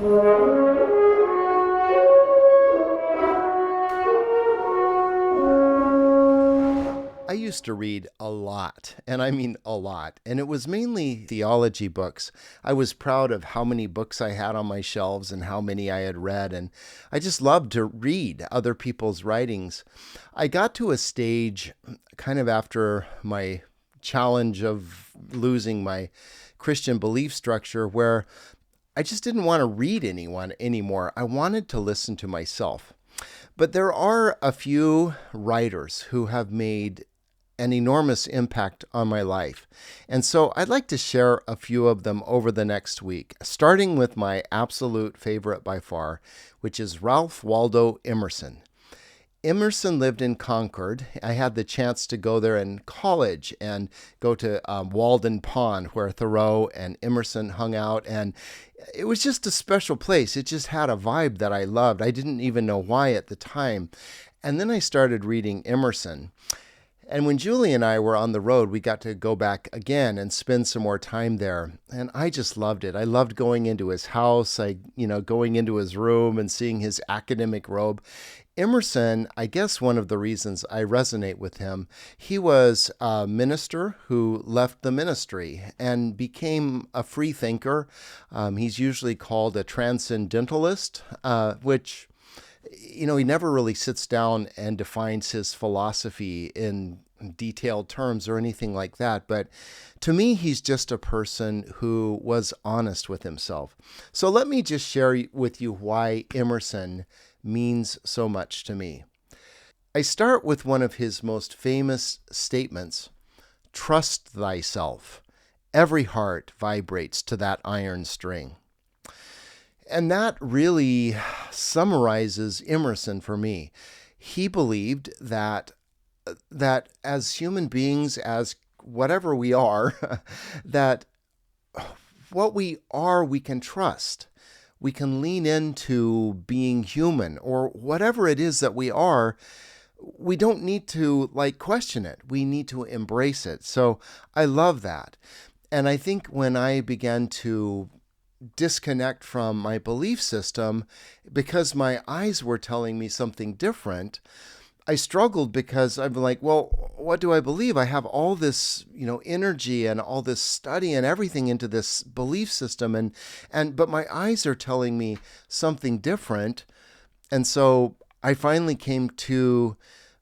I used to read a lot, and I mean a lot, and it was mainly theology books. I was proud of how many books I had on my shelves and how many I had read, and I just loved to read other people's writings. I got to a stage kind of after my challenge of losing my Christian belief structure where I just didn't want to read anyone anymore. I wanted to listen to myself. But there are a few writers who have made an enormous impact on my life. And so I'd like to share a few of them over the next week, starting with my absolute favorite by far, which is Ralph Waldo Emerson. Emerson lived in Concord. I had the chance to go there in college and go to Walden Pond, where Thoreau and Emerson hung out. And it was just a special place. It just had a vibe that I loved. I didn't even know why at the time. And then I started reading Emerson. And when Julie and I were on the road, we got to go back again and spend some more time there. And I just loved it. I loved going into his house, going into his room and seeing his academic robe. Emerson, I guess one of the reasons I resonate with him, he was a minister who left the ministry and became a free thinker. He's usually called a transcendentalist, which he never really sits down and defines his philosophy in detailed terms or anything like that. But to me, he's just a person who was honest with himself. So let me just share with you why Emerson means so much to me. I start with one of his most famous statements: trust thyself. Every heart vibrates to that iron string. And that really summarizes Emerson for me. He believed that as human beings, as whatever we are, that what we are, we can trust. We can lean into being human, or whatever it is that we are. We don't need to question it. We need to embrace it. So I love that. And I think when I began to disconnect from my belief system because my eyes were telling me something different, I struggled because I'm like, well, what do I believe? I have all this, energy and all this study and everything into this belief system, but my eyes are telling me something different. And so I finally came to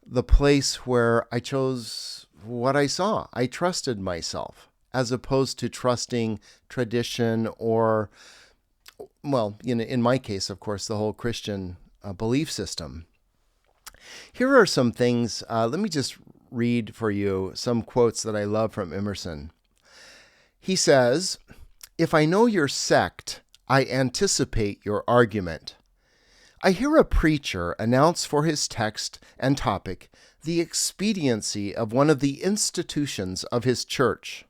the place where I chose what I saw. I trusted myself, as opposed to trusting tradition or, in my case, of course, the whole Christian belief system. Here are some things. Let me just read for you some quotes that I love from Emerson. He says, "If I know your sect, I anticipate your argument. I hear a preacher announce for his text and topic the expediency of one of the institutions of his church.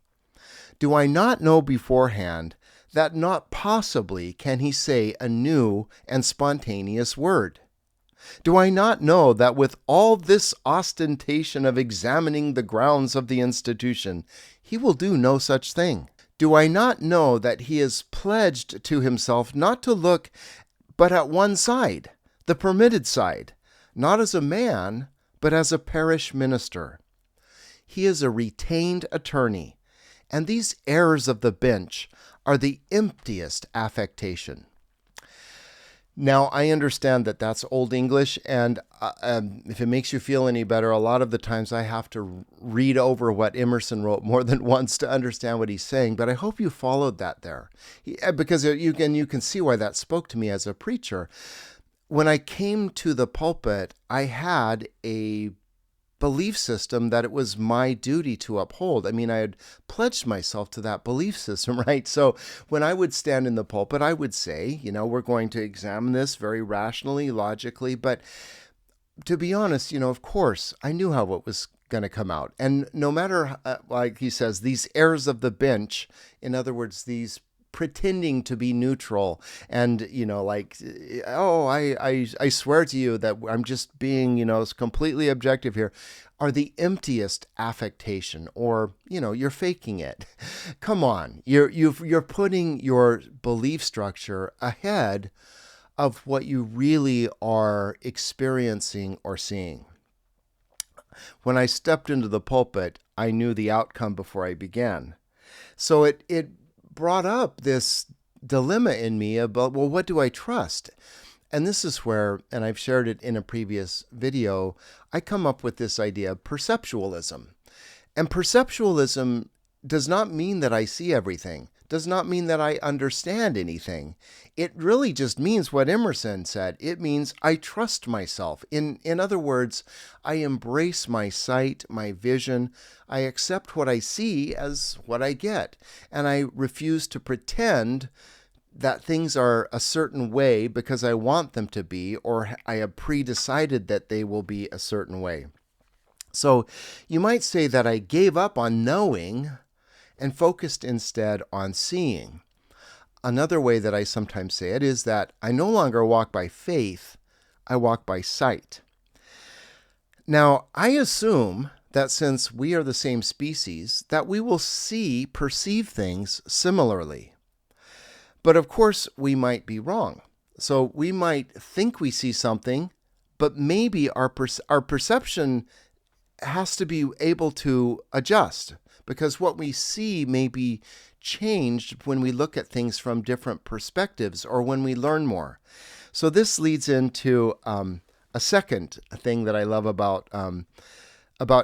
Do I not know beforehand that not possibly can he say a new and spontaneous word? Do I not know that with all this ostentation of examining the grounds of the institution, he will do no such thing? Do I not know that he is pledged to himself not to look but at one side, the permitted side, not as a man, but as a parish minister? He is a retained attorney, and these errors of the bench are the emptiest affectation." Now, I understand that that's Old English, and if it makes you feel any better, a lot of the times I have to read over what Emerson wrote more than once to understand what he's saying, but I hope you followed that there, because you can see why that spoke to me as a preacher. When I came to the pulpit, I had a belief system that it was my duty to uphold. I mean, I had pledged myself to that belief system, right? So when I would stand in the pulpit, I would say, we're going to examine this very rationally, logically. But to be honest, of course, I knew how it was going to come out. And no matter, like he says, these errors of the bench, in other words, these pretending to be neutral and, I swear to you that I'm just being, completely objective here. are the emptiest affectation, or, you're faking it. Come on, you're putting your belief structure ahead of what you really are experiencing or seeing. When I stepped into the pulpit, I knew the outcome before I began. So it brought up this dilemma in me about, well, what do I trust? And this is where, and I've shared it in a previous video, I come up with this idea of perceptualism. And perceptualism does not mean that I see everything, does not mean that I understand anything. It really just means what Emerson said. It means I trust myself. In other words, I embrace my sight, my vision. I accept what I see as what I get. And I refuse to pretend that things are a certain way because I want them to be, or I have pre-decided that they will be a certain way. So you might say that I gave up on knowing and focused instead on seeing. Another way that I sometimes say it is that I no longer walk by faith, I walk by sight. Now, I assume that since we are the same species, that we will perceive things similarly. But of course, we might be wrong. So we might think we see something, but maybe our perception has to be able to adjust, because what we see may be changed when we look at things from different perspectives or when we learn more. So this leads into a second thing that I love about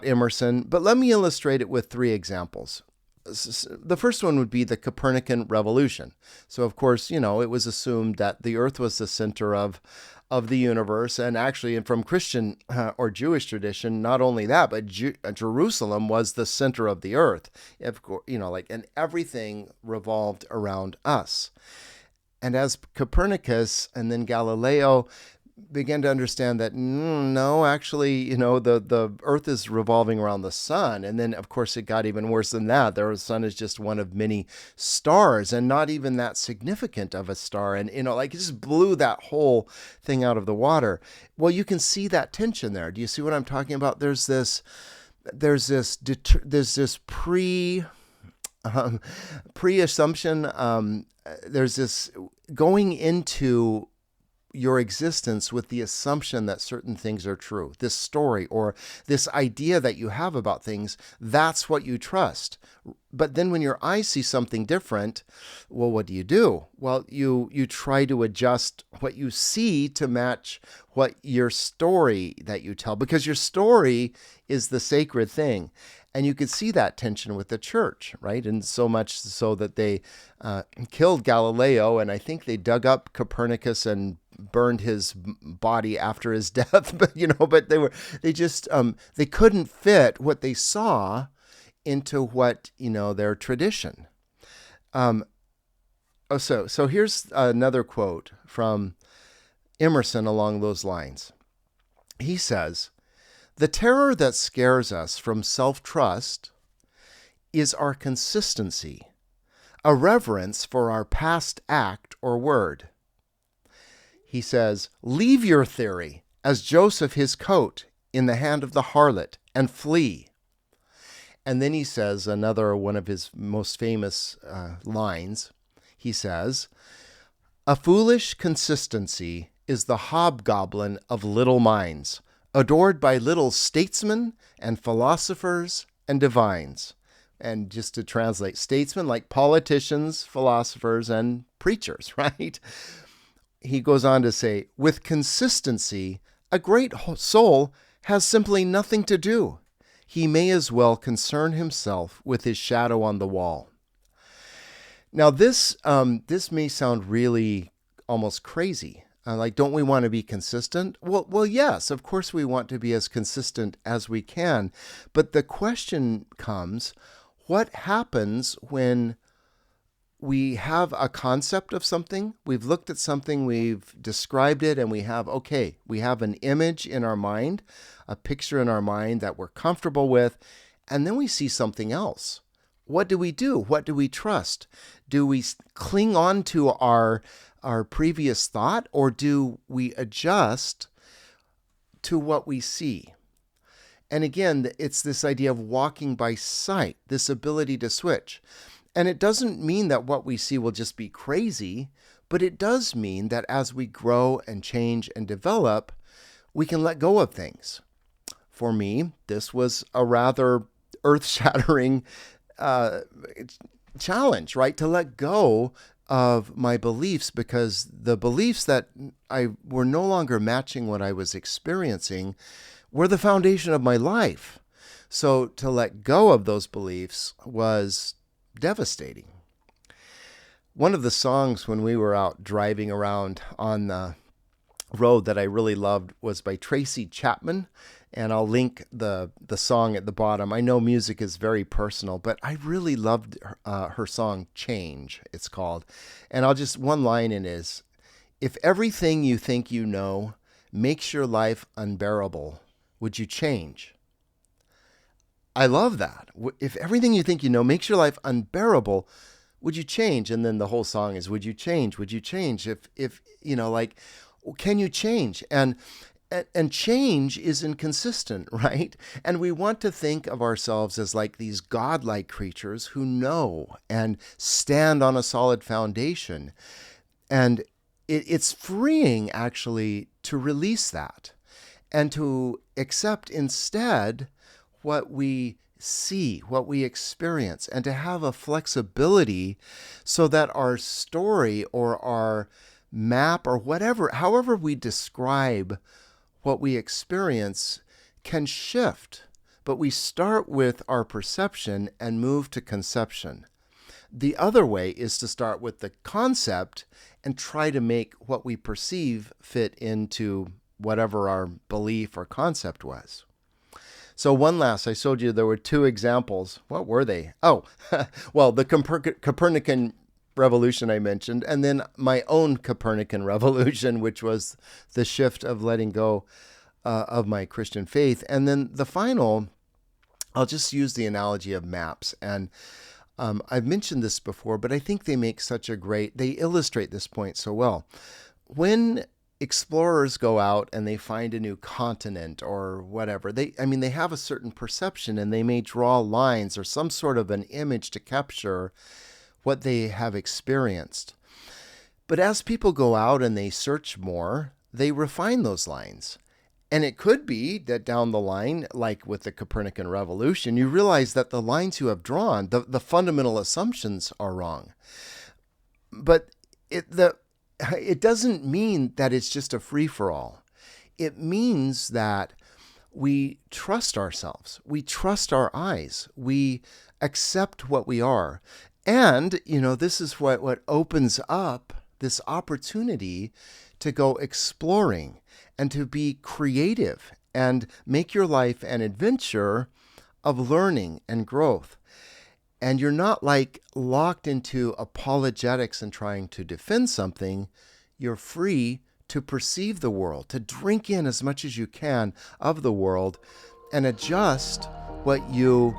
Emerson, but let me illustrate it with 3 examples. The first one would be the Copernican revolution. So, of course, it was assumed that the Earth was the center of the universe, and actually, from Christian or Jewish tradition, not only that, but Jerusalem was the center of the Earth. Of course, and everything revolved around us. And as Copernicus and then Galileo began to understand that no, actually, the Earth is revolving around the sun. And then, of course, it got even worse than that. The sun is just one of many stars, and not even that significant of a star. And, it just blew that whole thing out of the water. Well, you can see that tension there. Do you see what I'm talking about? There's this pre-assumption. There's this going into your existence with the assumption that certain things are true. This story or this idea that you have about things, that's what you trust. But then when your eyes see something different, well, what do? Well, you try to adjust what you see to match what your story that you tell, because your story is the sacred thing. And you could see that tension with the church, right? And so much so that they killed Galileo, and I think they dug up Copernicus and burned his body after his death. But they couldn't fit what they saw into what their tradition. So here's another quote from Emerson along those lines. He says, "The terror that scares us from self-trust is our consistency, a reverence for our past act or word." He says, "Leave your theory, as Joseph his coat, in the hand of the harlot, and flee." And then he says another one of his most famous lines. He says, "A foolish consistency is the hobgoblin of little minds, adored by little statesmen and philosophers and divines." And just to translate, statesmen like politicians, philosophers, and preachers, right? He goes on to say, "With consistency, a great soul has simply nothing to do. He may as well concern himself with his shadow on the wall." Now, this may sound really almost crazy. Don't we want to be consistent? Well, yes, of course we want to be as consistent as we can. But the question comes, what happens when we have a concept of something, we've looked at something, we've described it, and we have an image in our mind, a picture in our mind that we're comfortable with, and then we see something else. What do? What do we trust? Do we cling on to our previous thought, or do we adjust to what we see? And again, it's this idea of walking by sight, this ability to switch. And it doesn't mean that what we see will just be crazy, but it does mean that as we grow and change and develop, we can let go of things. For me, this was a rather earth-shattering challenge, right? To let go of my beliefs, because the beliefs that I were no longer matching what I was experiencing were the foundation of my life. So to let go of those beliefs was devastating. One of the songs when we were out driving around on the road that I really loved was by Tracy Chapman, and I'll link the song at the bottom. I know music is very personal, but I really loved her song, Change, it's called. And one line in it is, if everything you think you know makes your life unbearable, would you change? I love that. If everything you think you know makes your life unbearable, would you change? And then the whole song is, would you change? Would you change? If can you change? And change is inconsistent, right? And we want to think of ourselves as like these godlike creatures who know and stand on a solid foundation. And it's freeing, actually, to release that and to accept instead what we see, what we experience, and to have a flexibility so that our story or our map or whatever, however we describe what we experience, can shift. But we start with our perception and move to conception. The other way is to start with the concept and try to make what we perceive fit into whatever our belief or concept was. So I showed you there were two examples. What were they? Oh, well, the Copernican revolution I mentioned, and then my own Copernican revolution, which was the shift of letting go of my Christian faith. And then the final, I'll just use the analogy of maps. And I've mentioned this before, but I think they illustrate this point so well. When explorers go out and they find a new continent or whatever, they have a certain perception, and they may draw lines or some sort of an image to capture what they have experienced. But as people go out and they search more, they refine those lines. And it could be that down the line, like with the Copernican revolution, you realize that the lines you have drawn, the fundamental assumptions are wrong. But it doesn't mean that it's just a free-for-all. It means that we trust ourselves. We trust our eyes. We accept what we are. And, this is what opens up this opportunity to go exploring and to be creative and make your life an adventure of learning and growth. And you're not locked into apologetics and trying to defend something. You're free to perceive the world, to drink in as much as you can of the world and adjust what you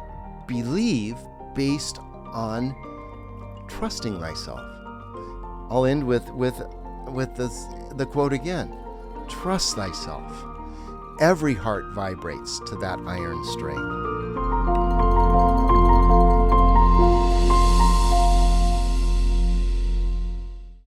believe based on trusting thyself. I'll end with the quote again. Trust thyself. Every heart vibrates to that iron string.